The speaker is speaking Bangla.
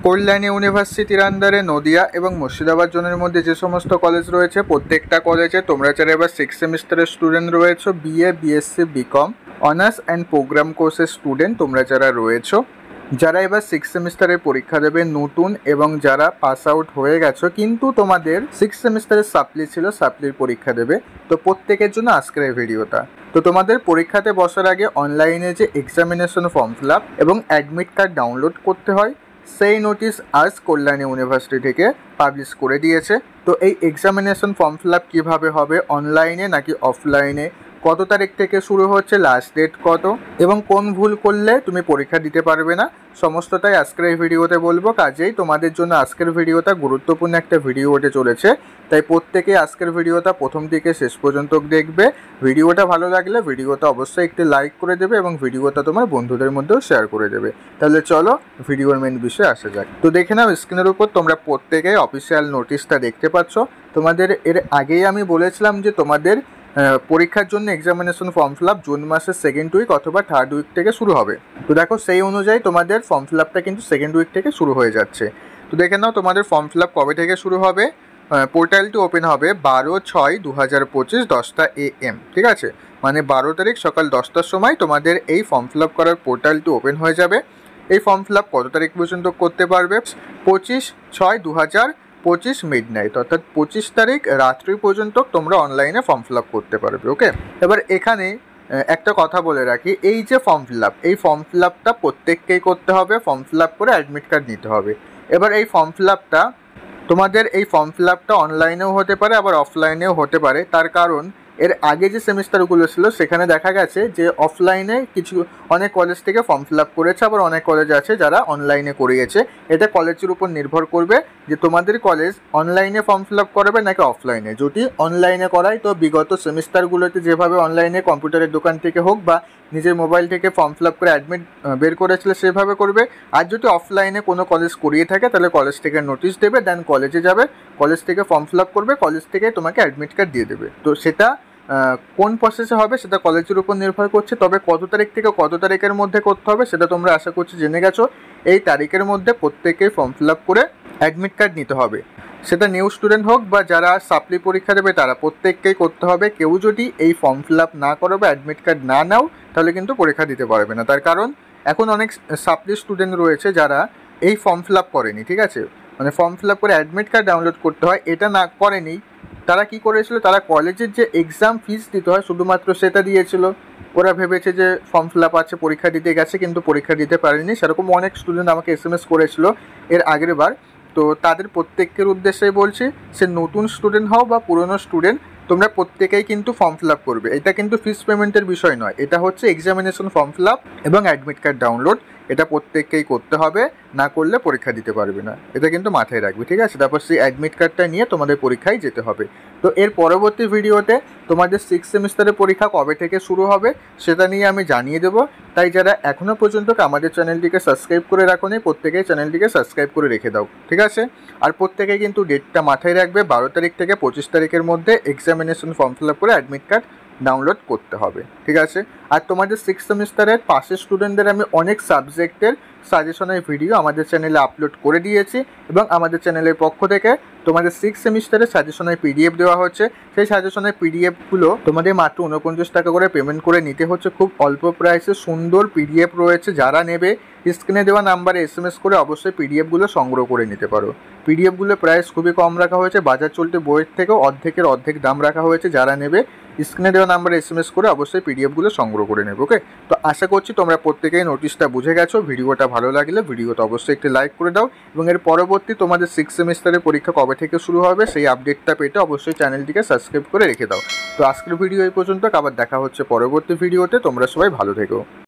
কল্যাণী ইউনিভার্সিটির আন্ডারে নদিয়া এবং মুর্শিদাবাদ জোনের মধ্যে যে সমস্ত কলেজ রয়েছে প্রত্যেকটা কলেজে তোমরা যারা এবার 6 সেমিস্টারের স্টুডেন্ট রয়েছো, BA, BSc, BCom, honours and programme কোর্সের স্টুডেন্ট তোমরা যারা রয়েছো, যারা এবার 6 সেমিস্টারের পরীক্ষা দেবে নতুন এবং যারা পাস আউট হয়ে গেছো কিন্তু তোমাদের 6 সেমিস্টারের সাপ্লি ছিল, সাপ্লির পরীক্ষা দেবে, তো প্রত্যেকের জন্য আজকের এই ভিডিওটা। তো তোমাদের পরীক্ষাতে বসার আগে অনলাইনে যে এক্সামিনেশন ফর্ম ফিল আপ এবং অ্যাডমিট কার্ড ডাউনলোড করতে হয় সেই নোটিশ আজ কল্যাণী ইউনিভার্সিটি থেকে পাবলিশ করে দিয়েছে। তো এই এক্সামিনেশন ফর্ম ফিল আপ কীভাবে হবে, অনলাইনে নাকি অফলাইনে, কত তারিখ থেকে শুরু হচ্ছে, লাস্ট ডেট কত এবং কোন ভুল করলে তুমি পরীক্ষা দিতে পারবে না, সমস্তটাই আজকের এই ভিডিওতে বলবো। কাজেই তোমাদের জন্য আজকের ভিডিওটা গুরুত্বপূর্ণ একটা ভিডিও হতে চলেছে, তাই প্রত্যেকে আজকের ভিডিওটা প্রথম থেকে শেষ পর্যন্ত দেখবে। ভিডিওটা ভালো লাগলে ভিডিওটা অবশ্যই একটি লাইক করে দেবে এবং ভিডিওটা তোমার বন্ধুদের মধ্যেও শেয়ার করে দেবে। তাহলে চলো ভিডিওর মেন বিষয়ে আসা যাক। তো দেখে নাও স্ক্রিনের উপর তোমরা প্রত্যেকে অফিসিয়াল নোটিশটা দেখতে পাচ্ছ। তোমাদের এর আগেই আমি বলেছিলাম যে তোমাদের পরীক্ষার জন্য examination form fill up June মাসের সেকেন্ড উইক অথবা থার্ড উইক থেকে শুরু হবে। তো দেখো সেই অনুযায়ী তোমাদের ফর্ম ফিল আপটা কিন্তু সেকেন্ড উইক থেকে শুরু হয়ে যাচ্ছে। তো দেখে নাও তোমাদের ফর্ম ফিল আপ কবে থেকে শুরু হবে। পোর্টালটি ওপেন হবে 12/6/2025 10টা AM, ঠিক আছে, মানে 12 তারিখ সকাল 10টার সময় তোমাদের এই ফর্ম ফিল আপ করার পোর্টালটি ওপেন হয়ে যাবে। এই ফর্ম ফিল আপ কত তারিখ পর্যন্ত করতে পারবে? 25/6/2025 মিডনাইট, অর্থাৎ 25 তারিখ রাত্রি পর্যন্ত তোমরা অনলাইনে ফর্ম ফিল আপ করতে পারবে। ওকে, এবার এখানে একটা কথা বলে রাখি, এই যে ফর্ম ফিল আপ, এই ফর্ম ফিল আপটা প্রত্যেককেই করতে হবে। ফর্ম ফিল আপ করে অ্যাডমিট কার্ড নিতে হবে। এবার এই ফর্ম ফিল আপটা তোমাদের অনলাইনেও হতে পারে আবার অফলাইনেও হতে পারে। তার কারণ এর আগে যে সেমিস্টারগুলো ছিল সেখানে দেখা গেছে যে অফলাইনে অনেক কলেজ থেকে ফর্ম ফিল আপ করেছে, আবার অনেক কলেজ আছে যারা অনলাইনে করিয়েছে। এটা কলেজের উপর নির্ভর করবে যে তোমাদের কলেজ অনলাইনে ফর্ম ফিল আপ করাবে নাকি অফলাইনে। যদি অনলাইনে করায় তো বিগত সেমিস্টারগুলোতে যেভাবে অনলাইনে কম্পিউটারের দোকান থেকে হোক বা নিজের মোবাইল থেকে ফর্ম ফিল আপ করে অ্যাডমিট বের করেছিল সেভাবে করবে। আর যদি অফলাইনে কোনো কলেজ করিয়ে থাকে তাহলে কলেজ থেকে নোটিশ দেবে, দেন কলেজে যাবে, কলেজ থেকে ফর্ম ফিল আপ করবে, কলেজ থেকে তোমাকে অ্যাডমিট কার্ড দিয়ে দেবে। তো সেটা কোন প্রসেসে হবে সেটা কলেজের উপর নির্ভর করছে। তবে কত তারিখ থেকে কত তারিখের মধ্যে করতে হবে সেটা তোমরা আশা করছি জেনে গেছো। এই তারিখের মধ্যে প্রত্যেকেই ফর্ম ফিল আপ করে অ্যাডমিট কার্ড নিতে হবে। সেটা নিউ স্টুডেন্ট হোক বা যারা সাপ্লি পরীক্ষা দেবে তারা প্রত্যেককেই করতে হবে। কেউ যদি এই ফর্ম ফিল আপ না করো বা অ্যাডমিট কার্ড না নাও তাহলে কিন্তু পরীক্ষা দিতে পারবে না। তার কারণ এখন অনেক সাপ্লি স্টুডেন্ট রয়েছে যারা এই ফর্ম ফিল আপ করেনি, ঠিক আছে, মানে ফর্ম ফিল আপ করে অ্যাডমিট কার্ড ডাউনলোড করতে হয় এটা না করেনি। তারা কি করেছিল, তারা কলেজের যে এক্সাম ফিস দিতে হয় শুধুমাত্র সেটা দিয়েছিল। ওরা ভেবেছে যে ফর্ম ফিল আপ আছে, পরীক্ষা দিতে গেছে কিন্তু পরীক্ষা দিতে পারেনি। সেরকম অনেক স্টুডেন্ট আমাকে SMS করেছিল এর আগের বার। তো তাদের প্রত্যেকের উদ্দেশ্যে বলছি, সে নতুন স্টুডেন্ট হও বা পুরনো স্টুডেন্ট, তোমরা প্রত্যেকেই কিন্তু ফর্ম ফিল আপ করবে। এটা কিন্তু ফিস পেমেন্টের বিষয় নয়, এটা হচ্ছে এক্সামিনেশন ফর্ম ফিল আপ এবং অ্যাডমিট কার্ড ডাউনলোড। এটা প্রত্যেককেই করতে হবে, না করলে পরীক্ষা দিতে পারবে না, এটা কিন্তু মাথায় রাখবে, ঠিক আছে। তারপর সেই অ্যাডমিট কার্ডটা নিয়ে তোমাদের পরীক্ষায় যেতে হবে। তো এর পরবর্তী ভিডিওতে তোমাদের 6 সেমিস্টারের পরীক্ষা কবে থেকে শুরু হবে সেটা নিয়ে আমি জানিয়ে দেবো। তাই যারা এখনও পর্যন্ত আমাদের চ্যানেলটিকে সাবস্ক্রাইব করে রাখোনি প্রত্যেকেই চ্যানেলটিকে সাবস্ক্রাইব করে রেখে দাও, ঠিক আছে। আর প্রত্যেকে কিন্তু ডেটটা মাথায় রাখবে, 12 তারিখ থেকে 25 তারিখের মধ্যে এক্সামিনেশন ফর্ম ফিল আপ করে অ্যাডমিট কার্ড ডাউনলোড করতে হবে, ঠিক আছে। আর তোমাদের 6 সেমিস্টারের পাশের স্টুডেন্টদের আমি অনেক সাবজেক্টের সাজেশনের ভিডিও আমাদের চ্যানেলে আপলোড করে দিয়েছি এবং আমাদের চ্যানেলের পক্ষ থেকে তোমাদের 6 সেমিস্টারের সাজেশনের PDF দেওয়া হচ্ছে। সেই সাজেশনের PDFগুলো তোমাদের মাত্র 49 টাকা করে পেমেন্ট করে নিতে হচ্ছে। খুব অল্প প্রাইসে সুন্দর PDF রয়েছে, যারা নেবে স্ক্রিনে দেওয়া নাম্বারে SMS করে অবশ্যই PDFগুলো সংগ্রহ করে নিতে পারো। PDFগুলোর প্রাইস খুবই কম রাখা হয়েছে, বাজার চলতি বইয়ের থেকেও অর্ধেক দাম রাখা হয়েছে। যারা নেবে স্ক্রিনে দেওয়া নাম্বারে SMS করে অবশ্যই PDFগুলো সংগ্রহ করে নেবে। ওকে, তো আশা করছি তোমরা প্রত্যেকেই নোটিশটা বুঝে গেছো। ভিডিওটা ভালো লাগলে ভিডিওটা অবশ্যই একটি লাইক করে দাও এবং এর পরবর্তী তোমাদের 6 সেমিস্টারের পরীক্ষা কবে থেকে শুরু হবে সেই আপডেটটা পেতে অবশ্যই চ্যানেলটিকে সাবস্ক্রাইব করে রেখে দাও। তো আজকের ভিডিও এই পর্যন্ত, আবার দেখা হচ্ছে পরবর্তী ভিডিওতে। তোমরা সবাই ভালো থেকো।